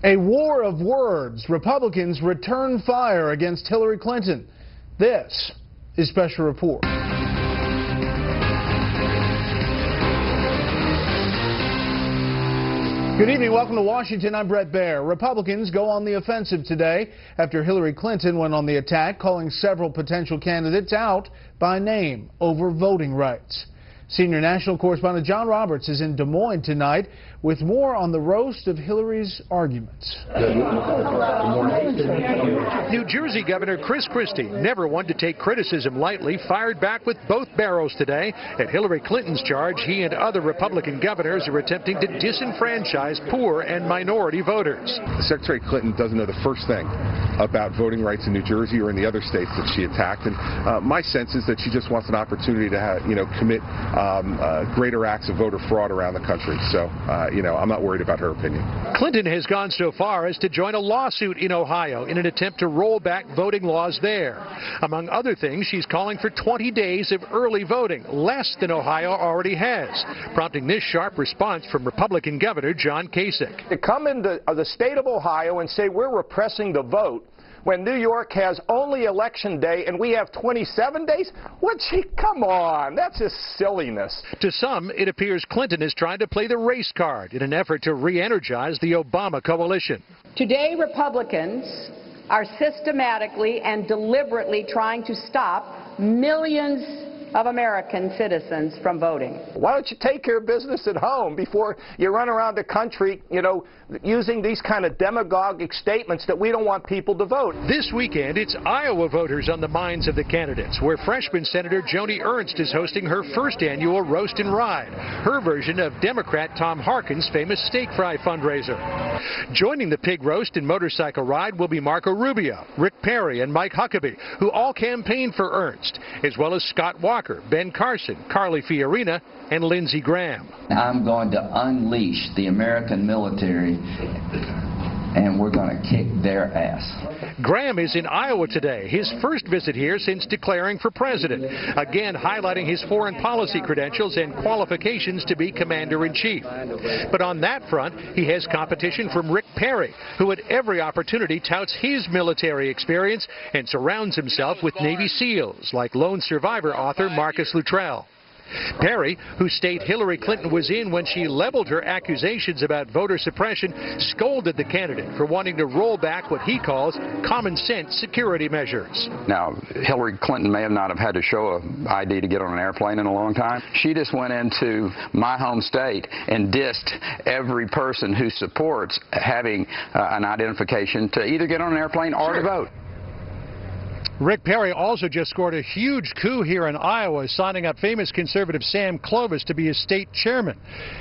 A war of words. Republicans return fire against Hillary Clinton. This is Special Report. Good evening. Welcome to Washington. I'm Brett Baer. Republicans go on the offensive today after Hillary Clinton went on the attack, calling several potential candidates out by name over voting rights. Senior national correspondent John Roberts is in Des Moines tonight with more on the roast of Hillary's arguments. New Jersey Governor Chris Christie, never one to take criticism lightly, fired back with both barrels today. At Hillary Clinton's charge, he and other Republican governors are attempting to disenfranchise poor and minority voters. Secretary Clinton doesn't know the first thing about voting rights in New Jersey or in the other states that she attacked. And my sense is that she just wants an opportunity to commit greater acts of voter fraud around the country. So, I'm not worried about her opinion. Clinton has gone so far as to join a lawsuit in Ohio in an attempt to roll back voting laws there. Among other things, she's calling for 20 days of early voting, less than Ohio already has, prompting this sharp response from Republican Governor John Kasich. To come into the state of Ohio and say we're repressing the vote when New York has only Election Day and we have 27 days? Come on, that's just silliness. To some, it appears Clinton is trying to play the race card in an effort to re-energize the Obama coalition. Today, Republicans are systematically and deliberately trying to stop millions of American citizens from voting. Why don't you take care of business at home before you run around the country, using these kind of demagogic statements that we don't want people to vote? This weekend, it's Iowa voters on the minds of the candidates, where freshman Senator Joni Ernst is hosting her first annual Roast and Ride, her version of Democrat Tom Harkin's famous steak fry fundraiser. Joining the pig roast and motorcycle ride will be Marco Rubio, Rick Perry, and Mike Huckabee, who all campaigned for Ernst, as well as Scott Walker, Ben Carson, Carly Fiorina, and Lindsey Graham. I'm going to unleash the American military, and we're going to kick their ass. Graham is in Iowa today, his first visit here since declaring for president, again highlighting his foreign policy credentials and qualifications to be commander-in-chief. But on that front, he has competition from Rick Perry, who at every opportunity touts his military experience and surrounds himself with Navy SEALs, like lone survivor author Marcus Luttrell. Perry, whose state Hillary Clinton was in when she leveled her accusations about voter suppression, scolded the candidate for wanting to roll back what he calls common sense security measures. Now, Hillary Clinton may have not have had to show an ID to get on an airplane in a long time. She just went into my home state and dissed every person who supports having an identification to either get on an airplane or to vote. Rick Perry also just scored a huge coup here in Iowa, signing up famous conservative Sam Clovis to be his state chairman.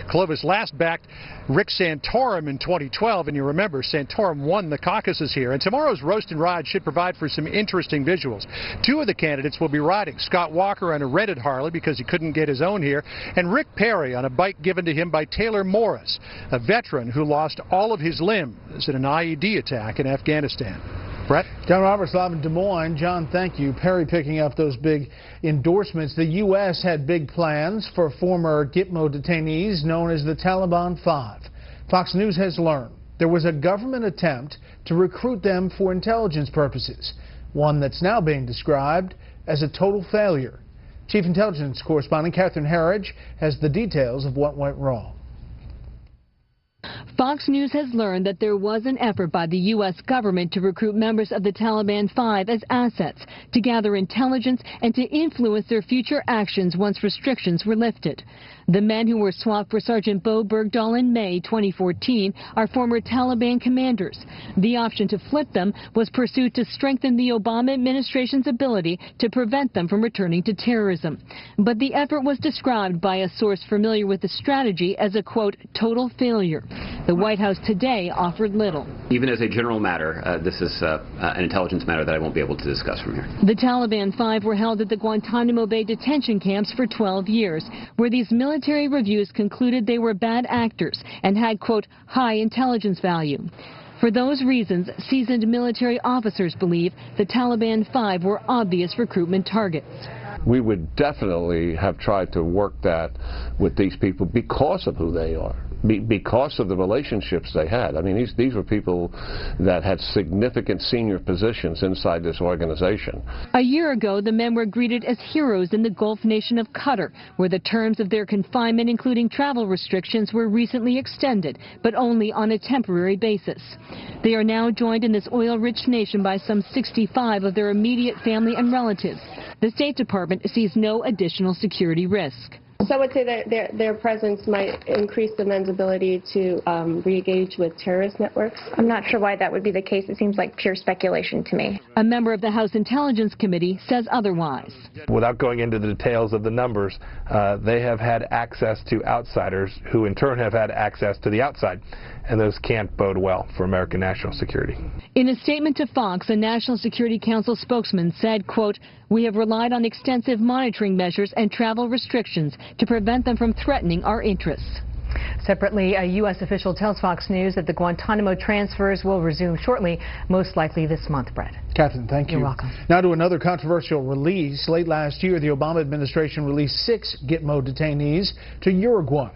Clovis last backed Rick Santorum in 2012, and you remember Santorum won the caucuses here. And tomorrow's Roast and Ride should provide for some interesting visuals. Two of the candidates will be riding, Scott Walker on a rented Harley because he couldn't get his own here, and Rick Perry on a bike given to him by Taylor Morris, a veteran who lost all of his limbs in an IED attack in Afghanistan. Brett? John Roberts live in Des Moines. John, thank you. Perry picking up those big endorsements. The U.S. had big plans for former Gitmo detainees known as the Taliban 5. Fox News has learned there was a government attempt to recruit them for intelligence purposes, one that's now being described as a total failure. Chief Intelligence Correspondent Catherine Herridge has the details of what went wrong. Fox News has learned that there was an effort by the U.S. government to recruit members of the Taliban 5 as assets, to gather intelligence and to influence their future actions once restrictions were lifted. The men who were swapped for Sergeant Bo Bergdahl in May 2014 are former Taliban commanders. The option to flip them was pursued to strengthen the Obama administration's ability to prevent them from returning to terrorism. But the effort was described by a source familiar with the strategy as a, quote, total failure. The White House today offered little. Even as a general matter, this is an intelligence matter that I won't be able to discuss from here. The Taliban 5 were held at the Guantanamo Bay detention camps for 12 years, where these military reviews concluded they were bad actors and had, quote, high intelligence value. For those reasons, seasoned military officers believe the Taliban 5 were obvious recruitment targets. We would definitely have tried to work that with these people because of who they are. because of the relationships they had. I mean, these were people that had significant senior positions inside this organization. A year ago, the men were greeted as heroes in the Gulf nation of Qatar, where the terms of their confinement, including travel restrictions, were recently extended, but only on a temporary basis. They are now joined in this oil-rich nation by some 65 of their immediate family and relatives. The State Department sees no additional security risk. So I would say that their presence might increase the men's ability to re-engage with terrorist networks. I'm not sure why that would be the case. It seems like pure speculation to me. A member of the House Intelligence Committee says otherwise. Without going into the details of the numbers, they have had access to outsiders who in turn have had access to the outside. And those can't bode well for American national security. In a statement to Fox, a National Security Council spokesman said, quote, "We have relied on extensive monitoring measures and travel restrictions to prevent them from threatening our interests." Separately, a U.S. official tells Fox News that the Guantanamo transfers will resume shortly, most likely this month, Brett. Catherine, thank you. You're welcome. Now to another controversial release. Late last year, the Obama administration released 6 Gitmo detainees to Uruguay.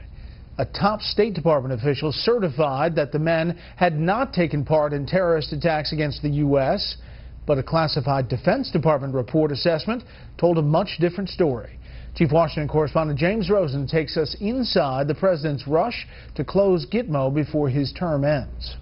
A top State Department official certified that the men had not taken part in terrorist attacks against the U.S., but a classified Defense Department report assessment told a much different story. Chief Washington correspondent James Rosen takes us inside the president's rush to close Gitmo before his term ends.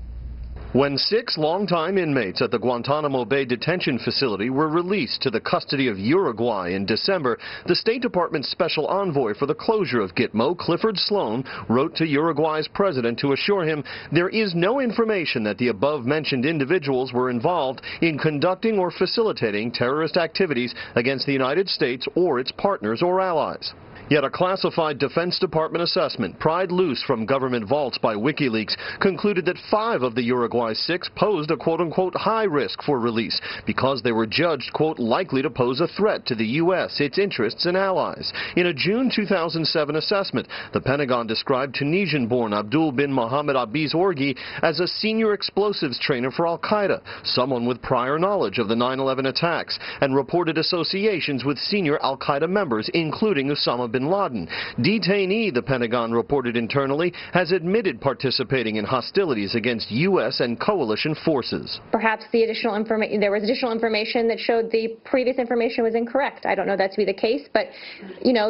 When 6 longtime inmates at the Guantanamo Bay detention facility were released to the custody of Uruguay in December, the State Department's special envoy for the closure of Gitmo, Clifford Sloan, wrote to Uruguay's president to assure him there is no information that the above-mentioned individuals were involved in conducting or facilitating terrorist activities against the United States or its partners or allies. Yet a classified Defense Department assessment pried loose from government vaults by WikiLeaks concluded that 5 of the Uruguay 6 posed a quote-unquote high risk for release because they were judged, quote, likely to pose a threat to the U.S., its interests, and allies. In a June 2007 assessment, the Pentagon described Tunisian-born Abdul bin Mohammed Abiz Orgi as a senior explosives trainer for al-Qaeda, someone with prior knowledge of the 9/11 attacks, and reported associations with senior al-Qaeda members, including Osama bin Laden. Detainee, the Pentagon reported internally, has admitted participating in hostilities against U.S. and coalition forces. Perhaps there was additional information that showed the previous information was incorrect. I don't know that to be the case, but,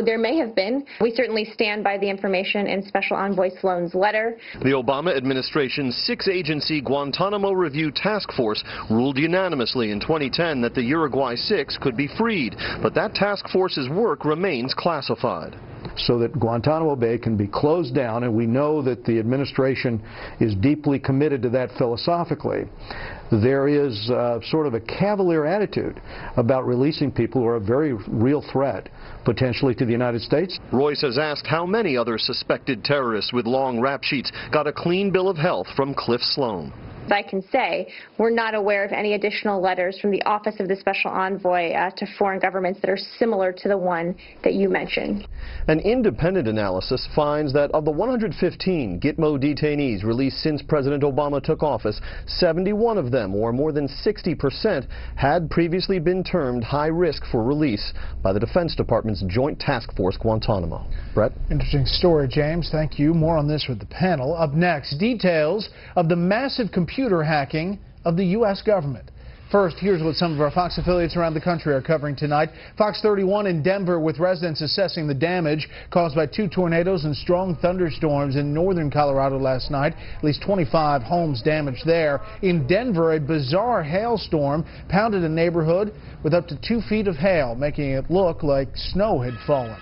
there may have been. We certainly stand by the information in Special Envoy Sloan's letter. The Obama administration's 6-agency Guantanamo Review Task Force ruled unanimously in 2010 that the Uruguay 6 could be freed, but that task force's work remains classified. So that Guantanamo Bay can be closed down, and we know that the administration is deeply committed to that philosophically. There is sort of a cavalier attitude about releasing people who are a very real threat, potentially to the United States. Royce has asked how many other suspected terrorists with long rap sheets got a clean bill of health from Cliff Sloan. I can say we're not aware of any additional letters from the Office of the Special Envoy to foreign governments that are similar to the one that you mentioned. An independent analysis finds that of the 115 Gitmo detainees released since President Obama took office, 71 of them, or more than 60%, had previously been termed high risk for release by the Defense Department's Joint Task Force Guantanamo. Brett? Interesting story, James. Thank you. More on this with the panel. Up next, details of the massive computer hacking of the U.S. government. First, here's what some of our Fox affiliates around the country are covering tonight. Fox 31 in Denver with residents assessing the damage caused by 2 tornadoes and strong thunderstorms in northern Colorado last night. At least 25 homes damaged there. In Denver, a bizarre hailstorm pounded a neighborhood with up to 2 feet of hail, making it look like snow had fallen.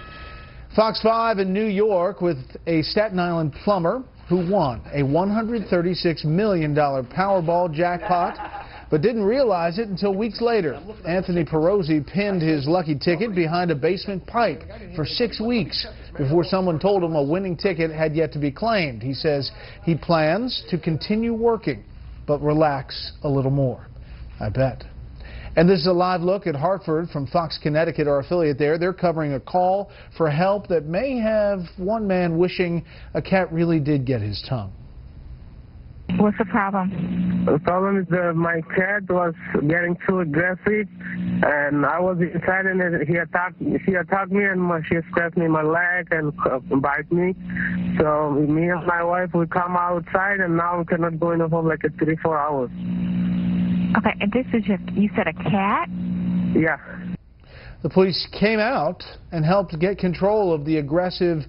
Fox 5 in New York with a Staten Island plumber who won a $136 million Powerball jackpot, but didn't realize it until weeks later. Anthony Perosi pinned his lucky ticket behind a basement pipe for 6 weeks before someone told him a winning ticket had yet to be claimed. He says he plans to continue working, but relax a little more. I bet. And this is a live look at Hartford from Fox Connecticut, our affiliate there. They're covering a call for help that may have one man wishing a cat really did get his tongue. What's the problem? The problem is that my cat was getting too aggressive, and I was inside, and she attacked me, and she scratched me my leg and bite me. So me and my wife, we come outside, and now we cannot go in the home like 3-4 hours. Okay, and this is you said a cat? Yeah. The police came out and helped get control of the aggressive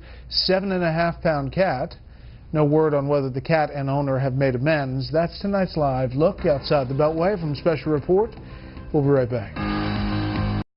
7.5-pound cat. No word on whether the cat and owner have made amends. That's tonight's live look outside the Beltway from Special Report. We'll be right back.